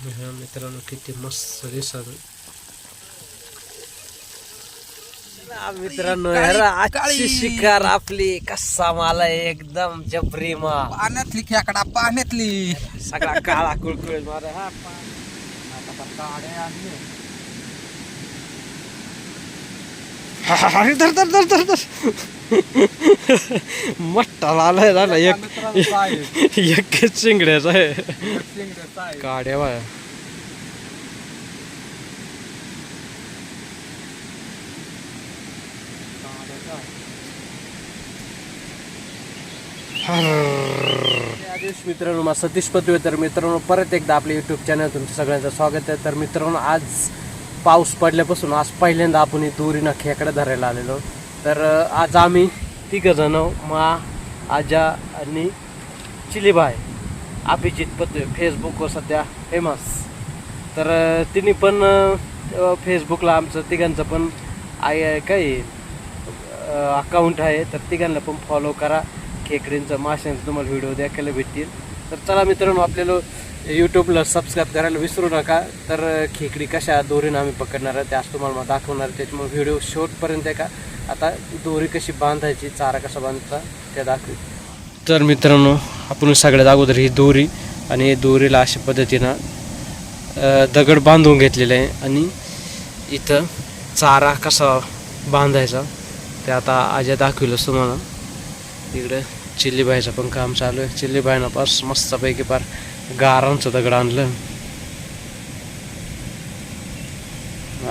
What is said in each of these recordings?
मित्रांनो किती मस्त दिसत मित्रांनो. आजची शिकार आपली कसा मला एकदम जबरी मा पाण्यातली खेकडा पाण्यातली सगळा काळा कुळकुळ मारा. हा अरे धर धर धर धर धर मट्टा आलाय झाला एक चिंगड्याचा आहे काड्या बा. मित्रांनो मा सतीश पदवे. तर मित्रांनो परत एकदा आपल्या यूट्यूब चॅनल तुमचं सगळ्यांचं स्वागत आहे. तर मित्रांनो आज पाऊस पडल्यापासून आज पहिल्यांदा आपण ही दोरीनं खेकडे धरायला आलेलो. तर आज आम्ही तिघजण मा आजा आणि चिलीबाई अभिजित पदवे फेसबुकवर सध्या फेमस. तर तिने पण फेसबुकला आमचं तिघांचं पण काय अकाउंट आहे. तर तिघांना पण फॉलो करा. खेकडींचं माशांचं तुम्हाला व्हिडिओ द्यायला भेटतील. तर चला मित्रांनो आपल्याला यूट्यूबला सबस्क्राईब करायला विसरू नका. तर खेकडी कशा दोरीनं आम्ही पकडणार आहे ते आज तुम्हाला दाखवणार आहे. त्याच्यामुळे व्हिडिओ शेवटपर्यंत आहे का. आता दोरी कशी बांधायची चारा कसा बांधता ते दाखवू. तर मित्रांनो आपण सगळ्यात अगोदर ही दोरी आणि दोरीला अशा पद्धतीनं दगड बांधून घेतलेलं आहे. आणि इथं चारा कसा बांधायचा ते आता आजा दाखवलं तुम्हाला. इकडे चिल्लीबाईचं पण काम चालू आहे. चिल्लीबाईनं पास मस्तपैकी पार गारांचं दगड आणलं.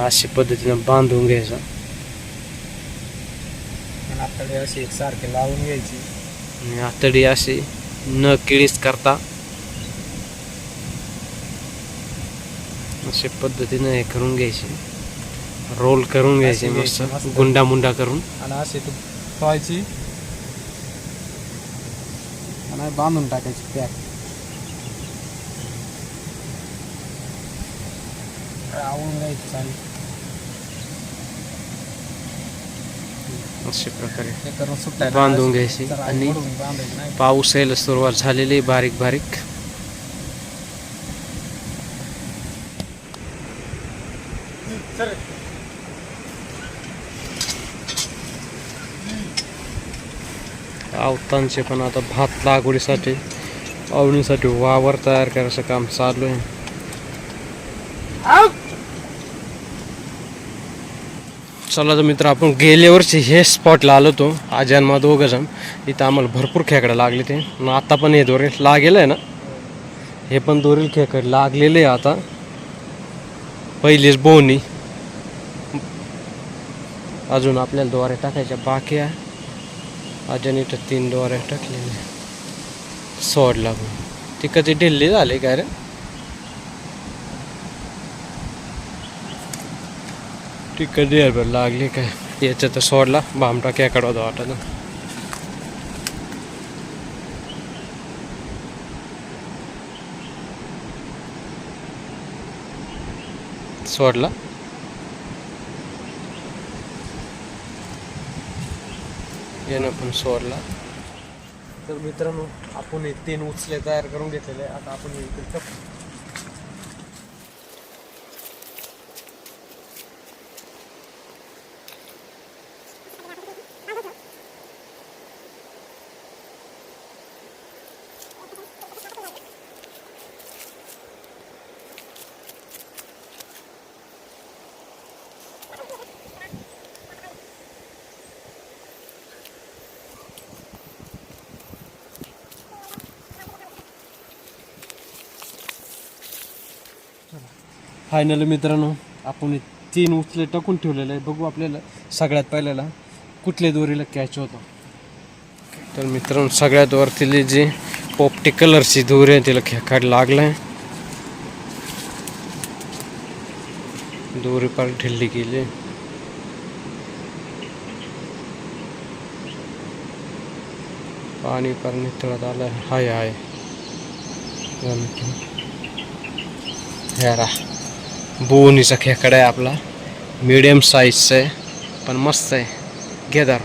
अशी पद्धतीनं बांधून घ्यायचं. आतडे अशी एकसारखे लावून घ्यायची आणि आतडी अशी न किळीच करता अशा पद्धतीनं हे करून घ्यायची. रोल करून घ्यायची मस्त गुंडा मुंडा करून. आणि अशी तू ठेवायची आणि बांधून टाकायची पॅक. आवळून घ्यायची चालेल अशा प्रकारे हे करून सुटायला बांधून घ्यायची. आणि पाऊस यायला सुरुवात झालेली बारीक बारीक. आवतांचे पण आता भात लागवडीसाठी आवडीसाठी वावर तयार करायचं काम चालू आहे. चला तर मित्र आपण गेल्या वर्षी हे स्पॉटला आलो होतो आजान मा दोघं जण. इथं आम्हाला भरपूर खेकडे लागले ते. आता पण हे दोरे लागेल आहे ना. हे पण दोरील खेकडे लागलेले आहे. आता पहिलीच बोनी अजून आपल्याला दोऱ्या टाकायच्या बाकी आहे. अजून इथं 3 दोऱ्या टाकलेल्या सोड लागून. ती कधी ढिल्ली झाली काय रे. ती कधी लागली काय याच्यात सोडला भामटा खेकडा होता वाटत. सोडला यानं पण सोडला. तर मित्रांनो आपण 3 उचले तयार करून घेतलेले. आता आपण इकडे फायनली मित्रांनो आपण 3 उचले टाकून ठेवलेले आहे. बघू आपल्याला सगळ्यात पहिल्याला कुठल्या दोरीला कॅच होतो. तर मित्रांनो सगळ्यात वरती जी पोपटी कलरची दोरी आहे तिला खेकाड लागलाय. दोरी पार ढिल्ली गेली. पाणी पार नितळत आलं. हाय हाय ह्यारा बोनीचा खेकडा आहे आपला. मीडियम साईजचा आहे पण मस्त आहे. घेदार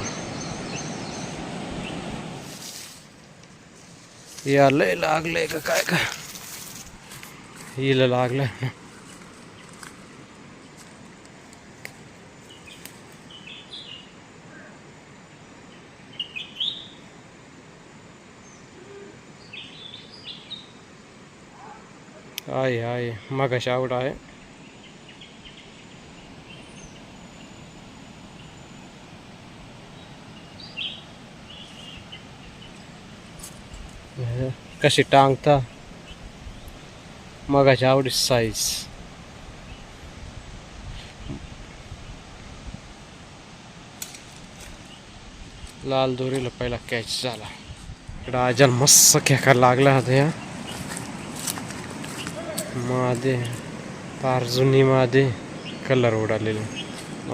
या लय लागलंय का काय का. हिला लागलं ना. आहे मगाशी आवड आहे. कशी टांगता मगाशी आवडी साईज. लाल दोरीला पहिला कॅच झाला. इकडं आजाला मस्त खेका लागला होता. या मादे पार जुनी मादे कलर उडालेले.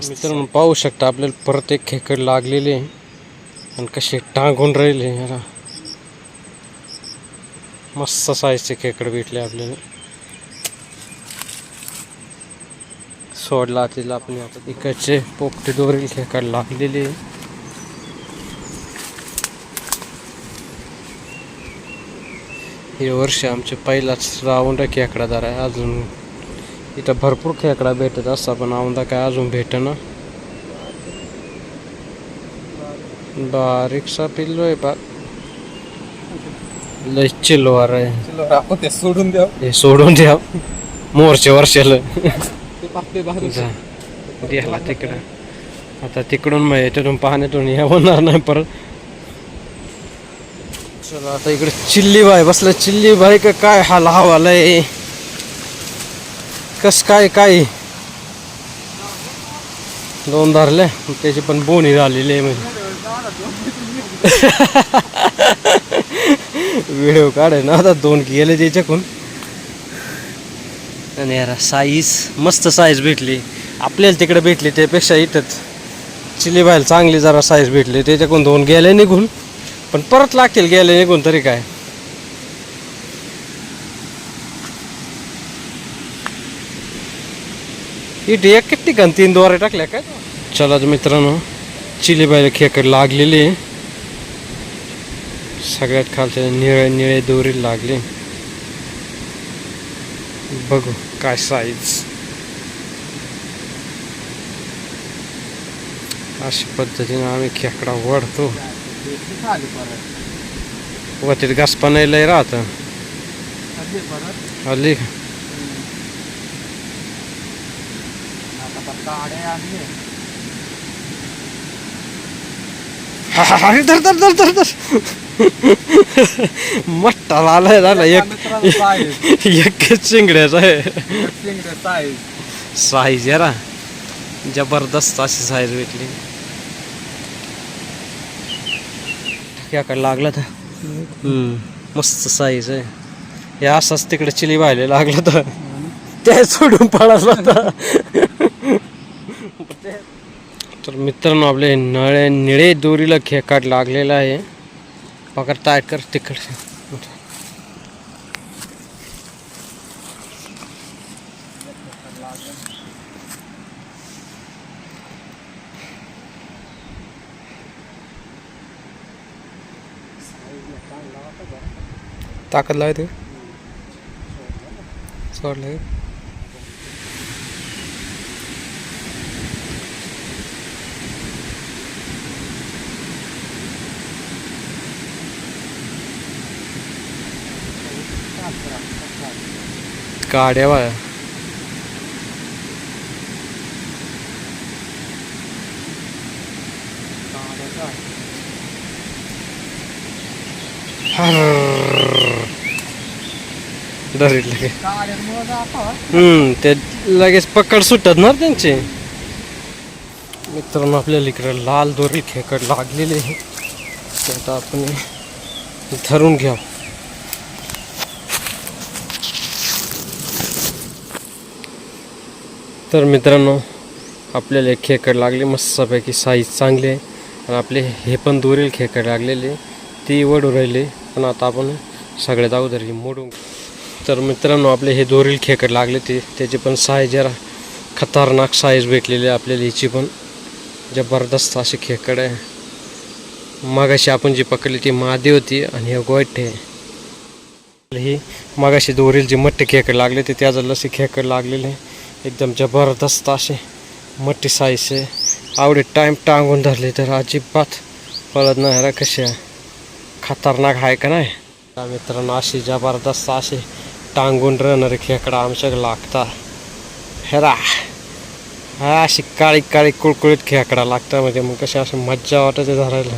मित्रांनो पाहू शकता आपल्याला परत एक खेकड लागलेले आणि कसे टांगून राहिले. याला मस्त साईजचे खेकड भेटले आपल्याला. सोडला तिला आपण आता इकडचे पोपटे दोरील खेकड लागलेले. हे वर्ष आमचे पहिलाच राऊंड खेकडादार आहे. अजून इथं भरपूर खेकडा भेटत असता पण औंदा काय अजून भेटेना. बारीकसा पिल्लो आहे बा. लय चिल्लोवार आहे. आपण ते सोडून द्या. हे सोडून द्या मोरच्या वर्षाला. द्याला तिकडं आता तिकडून मग याच्यातून पाण्यातून हे होणार नाही परत. चला आता इकडे चिल्ली बाय बसला. चिल्ली बाई का काय हाल हवालय. कस काय दोन धरले त्याची पण बोनी झालेली आहे. म्हणजे व्हिडिओ काढाय ना आता 2 गेले त्याच्याकडून. आणि यार साईज मस्त साईज भेटली आपल्याला तिकडे भेटली त्यापेक्षा इथंच चिल्ली बायला चांगली जरा साईज भेटली. त्याच्याकडून 2 गेले निघून पण परत लागतील गेले निघून तरी काय. इथे एक ठिकाण 3 द्वारे टाकल्या काय. चला मित्रांनो चिल्ली बायला खेकड लागलेली. सगळ्यात खालच्या निळे दोरी लागले. बघू काय साईज. अशा पद्धतीने आम्ही खेकडा वडतो. वरती घास पण लय राहत हल्ली. धर मट्टा आलाय झाला. एक चिंगड्याचा आहे साईज यारा जबरदस्त अशी साईज भेटली. खेकडा लागला तर मस्त साईज आहे. हे असंच तिकडे चिली बायले लागलं तर ते सोडून पळाला. तर मित्रांनो आपले निळे दोरीला खेकाड लागलेला आहे. पकड ताट कर तिकडे. ताकद लावते सोडलं. काड्या बा ते लगेच पकड सुटत ना त्यांचे. मित्रांनो आपल्याला इकडे लाल दोरी खेकड लागलेले आहे. आता आपण धरून घ्या. तर मित्रांनो आपल्याला एक खेकड लागले मस्तपैकी साईज चांगली आहे. आणि आपले हे पण दोरील खेकड लागलेले ती वडू राहिले. पण आता आपण सगळ्यात अगोदर ही मोडून. तर मित्रांनो आपले हे दोरील खेकड लागले त्याची पण साईज जरा खतरनाक साईज भेटलेली आहे आपल्याला. हिची पण जबरदस्त अशी खेकड आहे. मगाशी आपण जी पकडली ती मादी होती आणि हे गोठे. ही मगाशी दोरील जी मट्टी खेकड लागले ते त्याचं लसी खेकड लागलेले एकदम जबरदस्त असे मट्टी साईज आहे. आवडे टाईम टांगून धरले तर अजिबात पळत नाही. रा कशी आहे खतरनाक आहे का नाही मित्रांनो. अशी जबरदस्त असे टांगून राहणारे खेकडा आमच्याकडे लागतात. हेरा हा अशी काळी काळी कुळकुळीत खेकडा लागतात म्हणजे मग कशी अशी मज्जा वाटते धरायला.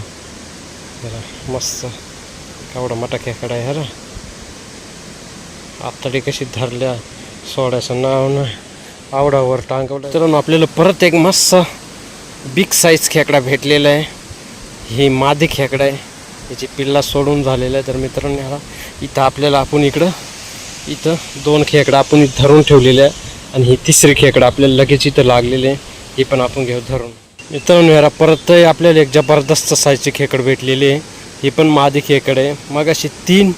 हेरा मस्त केवढा मोठा खेकडा आहे. हेरा आतडी कशी धरल्या सोडायचं नाव नाही. आवडावर टांगवलं तर आपल्याला परत एक मस्त बिग साईज खेकडा भेटलेला आहे. ही मादी खेकडा आहे. याची पिल्ला सोडून झालेला आहे. तर मित्रांनो ह्याला इथं आपल्याला आपण इथं 2 खेकडा आपण धरून ठेवलेले आहे आणि ही तिसरी खेकडा आपल्याला लगेच इथं लागलेले आहे. ही पण आपण घेऊ धरून. मित्रांनो ह्याला परत आपल्याला एक जबरदस्त साईजची खेकड भेटलेली आहे. ही पण मादी खेकड आहे. मग अशी 3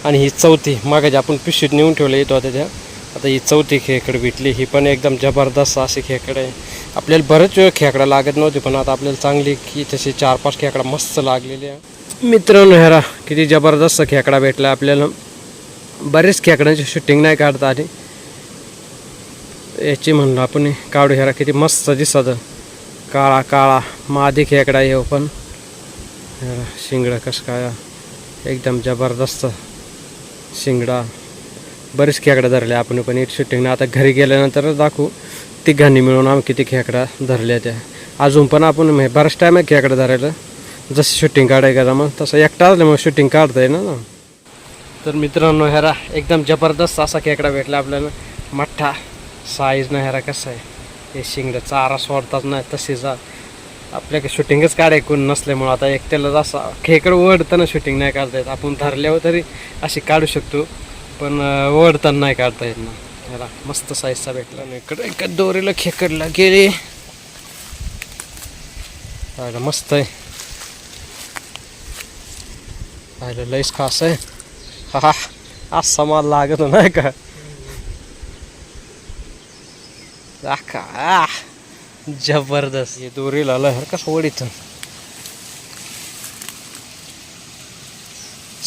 आणि ही चौथी मग आपण पिशवीत नेऊन ठेवलं येतो त्याच्या. आता ही चौथी खेकड भेटली. ही पण एकदम जबरदस्त अशी खेकड आहे. आपल्याला बरेच वेळ खेकडा लागत नव्हते पण आता आपल्याला चांगली की तशी 4-5 खेकडा मस्त लागलेली आहे. मित्रांनो ह्याला किती जबरदस्त खेकडा भेटला आपल्याला. बरेच खेकड्यांची शूटिंग नाही काढता आली. याची म्हणलं आपण काढू. ह्याला किती मस्त दिसत काळा काळा मादी खेकडा आहे. पण शिंगडा कसं काय एकदम जबरदस्त शिंगडा. बरेच खेकडा धरले आपण पण एक शूटिंग. आता घरी गेल्यानंतर दाखवू तिघांनी मिळून आम्ही किती खेकडा धरल्या त्या. अजून पण आपण बराच टाईम आहे खेकडा धरायला. जसं शूटिंग काढायचं का मग तसं एकटा असल्यामुळे शूटिंग काढता येईल ना. तर मित्रांनो ह्याला एकदम जबरदस्त असा खेकडा भेटला आपल्याला. मोठा साईज ना ह्याला कसं आहे हे शिंगडं चारा सोडतात नाही तसेच आपल्याकडे शूटिंगच काढायला कोण नसल्यामुळं आता एकट्याला असा खेकड ओढताना शूटिंग नाही काढता येत. आपण धरल्यावर तरी अशी काढू शकतो पण ओढताना नाही काढता येत ना. ह्याला मस्त साईजचा भेटला. इकडं एका दोरीला खेकडला गेले. मस्त आहे पाहिलं लईच खास आहे. हा असा माल लागत नाही का जबरदस्त. हे दोरीला आलं हर कसं वडीत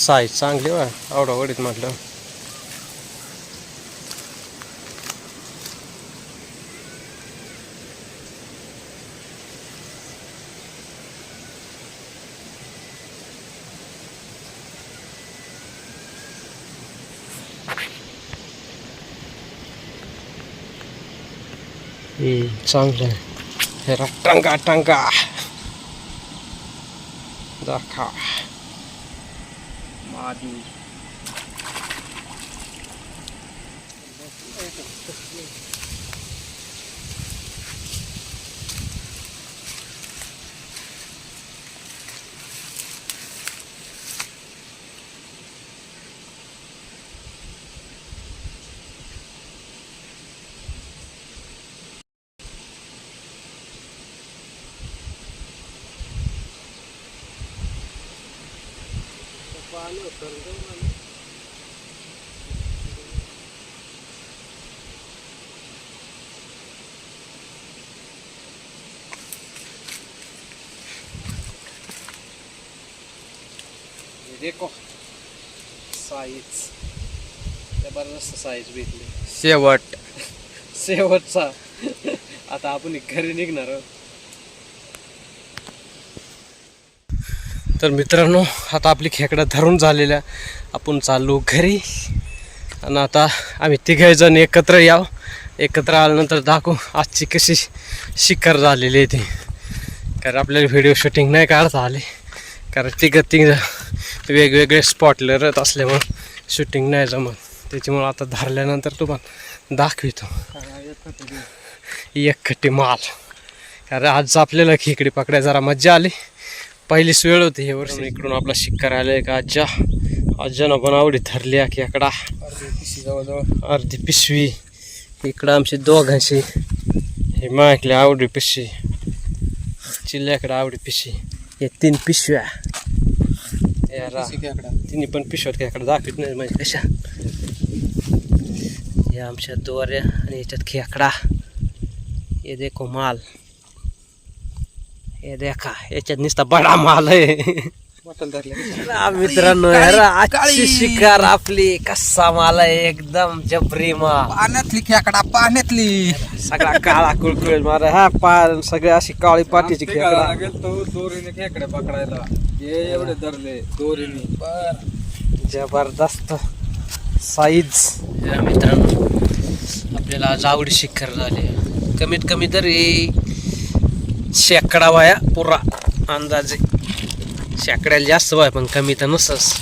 साईज चांगली वा आवडा वडीत म्हटलं. चांगलं आहे. हे टंगा टंगा दाखा मादी. देखो साईज जबरदस्त साईज भेटली. शेवटचा आता आपण घरी निघणार आहोत. तर मित्रांनो आता आपली खेकडा धरून झालेल्या आपण चाललो घरी. आणि आता आम्ही 3 जण एकत्र याव. एकत्र आल्यानंतर दाखवू आजची कशी शिकार झालेली आहे ती. कारण आपल्याला व्हिडिओ शूटिंग नाही काढता आले कारण 3 वेगवेगळे स्पॉटला राहत असल्यामुळं शूटिंग नाही जमत. त्याच्यामुळं आता धरल्यानंतर तुम्हाला दाखवितो एकखट्टी माल. कारण आज आपल्याला खेकडी पकडायला जरा मज्जा आली. पहिलीच वेळ होती हे वर्षी. इकडून आपला शिकार आलाय का आज्यानं पण आवडी धरली खेकडा. अर्धी पिशवी इकडं आमची दोघांची. हे मायकले आवडी पिशवी चिल्ल्याकडे आवडी पिशवी. हे 3 पिशव्या तिन्ही पण पिशव्यात खेकडा दाखवत नाही म्हणजे कशा. हे आमच्या दोऱ्या आणि याच्यात खेकडा. हे देखो माल. हे देखा याच्यात नुसता बडा माल आहे. बॉटल धरले मित्रांनो यार आजची शिकार आपली कसा मला एकदम जबरी मा पाण्यातली खेकडा पाण्यातली सगळा काळा कुळकुळ मारा हा पार सगळे अशी काळी पाठीची खेकडा तो दोरीने खेकडे पकडायला हे एवढे धरले दोरीने जबरदस्त साईज मित्रांनो आपल्याला आज आवडी शिकार झाले कमीत कमी तर शेकडा वाया पुरा अंदाजे शेकड्याला जास्त वाय पण कमी तर नसच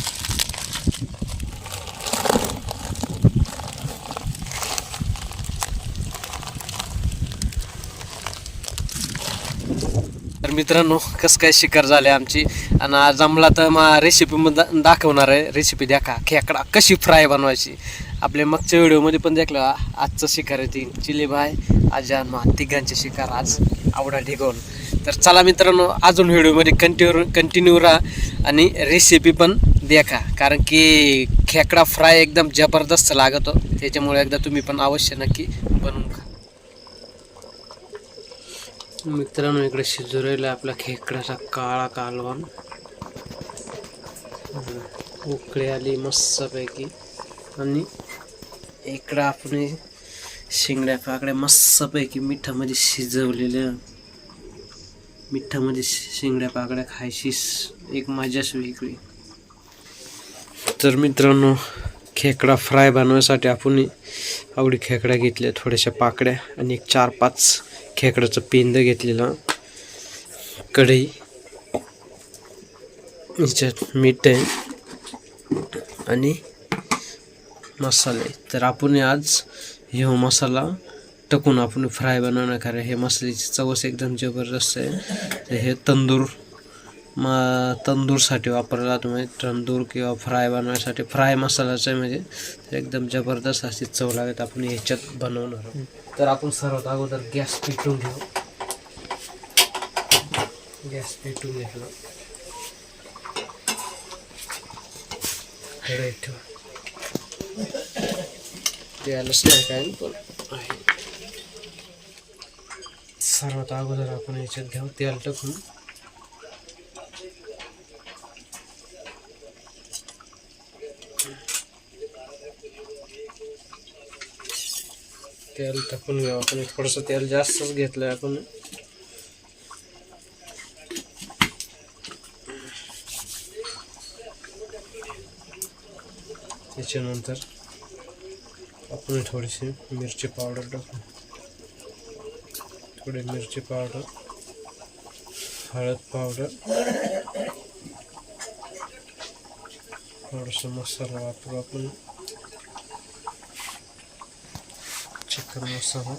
तर मित्रांनो कसं काय शिकार झाले आमची आणि आज जमला तर मग रेसिपी दाखवणार आहे रेसिपी द्या खेकडा कशी फ्राय बनवायची आपल्या मागच्या व्हिडिओमध्ये पण देखलं आजचं शिकार आहे ती चिली भाई आजान मा तिघांचे शिकार आज आवडा ढिगवून तर चला मित्रांनो अजून व्हिडिओमध्ये कंटिन्यू राहा आणि रेसिपी पण देखा कारण की खेकडा फ्राय एकदम जबरदस्त लागतो त्याच्यामुळे एकदा तुम्ही पण अवश्य नक्की बनवून खा मित्रांनो इकडे शिजू राहिला आपला खेकड्याचा काळा कालवण उकळी आली मस्तपैकी आणि इकडं आपण शिंगड्या पाकड्या मस्तपैकी मिठामध्ये शिजवलेल्या मिठामध्ये शिंगड्या पाकड्या खायची एक मजाच वेगळी तर मित्रांनो खेकडा फ्राय बनवण्यासाठी आपण आवडी खेकडा घेतल्या थोड्याशा पाकड्या आणि एक 4-5 खेकड्याचं पेंद घेतलेलं कढई याच्यात मीठ आहे आणि मसाले तर आपण आज हे मसाला टाकून आपण फ्राय बनवणार कारण हे मसाल्याची चवच एकदम जबरदस्त आहे तर हे तंदूरसाठी वापरला तुम्ही तंदूर किंवा फ्राय बनवण्यासाठी फ्राय मसालाचं आहे म्हणजे एकदम जबरदस्त अशी चव लागत आपण ह्याच्यात बनवणार आहोत तर आपण सर्वात अगोदर गॅस पेटवून घेऊ गॅस पेटवून घेतला ठेवा द्यायलाच नाही काय पण आहे सर्वात अगोदर आपण याच्यात घेऊ तेल टाकून तेल टाकून घेऊ आपण थोडंसं तेल जास्तच घेतलंय आपण त्याच्यानंतर आपण थोडीशी मिरची पावडर टाकू थोडी मिरची पावडर हळद पावडर थोडासा मसाला वापरू आपण चिकन मसाला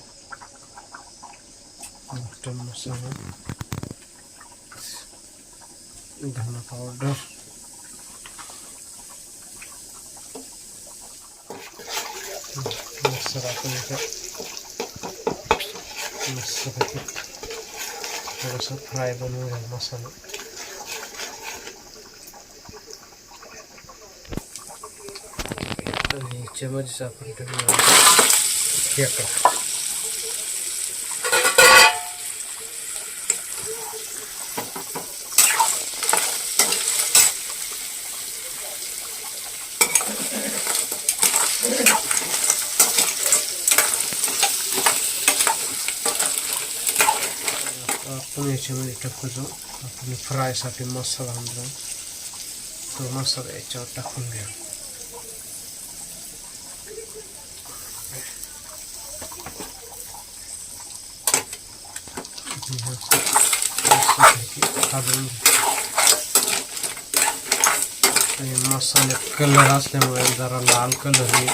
मटन मसाला धना पावडर मसाला आपण मस्तपैकी थोडासा फ्राय बनवून घ्या मसाला आणि याच्यामध्येच आपण टाकूया खेकडा आपण याच्यामध्ये टाकतो आपण फ्रायसाठी मसाला आणला तो मसाला याच्यावर टाकून घ्या मसाल्यात कलर असल्यामुळे जरा लाल कलर येईल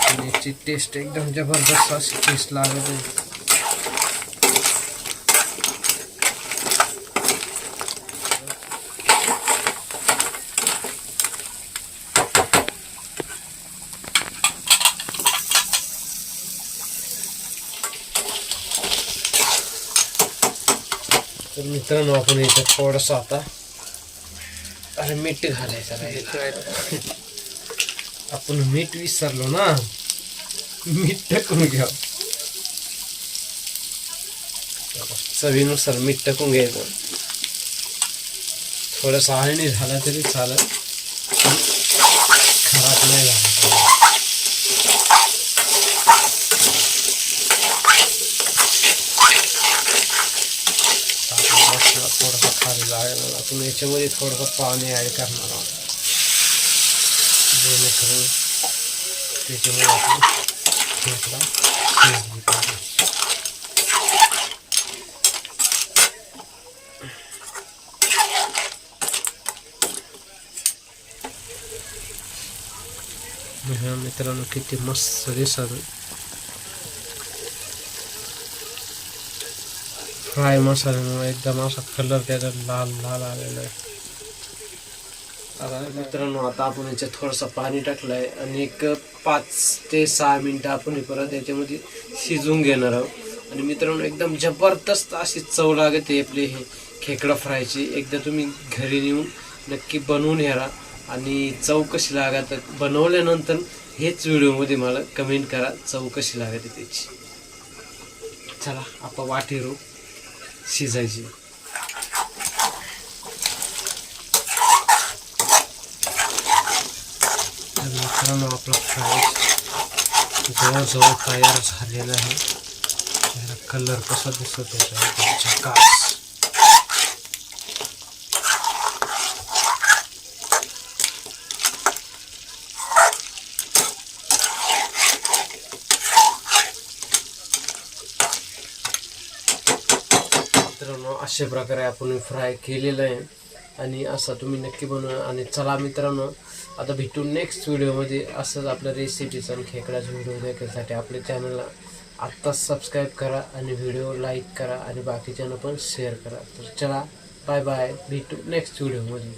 आणि याची टेस्ट एकदम जबरदस्त अशी टेस्ट लागत आहे तर मित्रांनो आपण याच्यात थोडंसं आता अरे मीठ घालायचं राहील आपण मीठ विसरलो ना मीठ टाकून घ्या चवीनुसार मीठ टाकून घ्यायचं थोडंसं आळणी झाला तरी चालेल, खराब नाही झाला. थोडंसं खाली लागेल. आपण याच्यामध्ये थोडंसं पाणी ॲड करणार आहोत, जेणेकरून त्याच्यामुळे आपण खेकडा शिजली पाहिजे. मित्रांनो किती मस्त दिसत फ्राय मसाल्यामुळे एकदम असा कलर त्याचा लाल लाल आलेला आहे. मित्रांनो आता आपण याच्यात थोडंसं पाणी टाकलं आहे आणि एक 5 ते 6 मिनटं आपण परत याच्यामध्ये शिजवून घेणार आहोत. आणि मित्रांनो एकदम जबरदस्त अशी चव लागते आपली हे खेकडा फ्रायची. एकदा तुम्ही घरी नेऊन नक्की बनवून घ्या आणि चव कशी लागत बनवल्यानंतर हेच व्हिडिओमध्ये मला कमेंट करा चव कशी लागते त्याची. चला आपण वाटीरू शिजायची. तर मित्रांनो आपला फ्राय जवळजवळ तयार झालेला आहे. त्याला कलर कसा दिसत होता झकास. मित्रांनो अशा प्रकारे आपण फ्राय केलेलं आहे आणि असं तुम्ही नक्की बनवा. आणि चला मित्रांनो आता भेटू नेक्स्ट व्हिडिओमध्ये. असंच आपल्या रेसिपीचा आणि खेकड्याचा व्हिडिओ देखण्यासाठी आपल्या चॅनलला आत्ताच सबस्क्राईब करा आणि व्हिडिओ लाईक करा आणि बाकीच्यांना पण शेअर करा. तर चला बाय बाय, भेटू नेक्स्ट व्हिडिओमध्ये.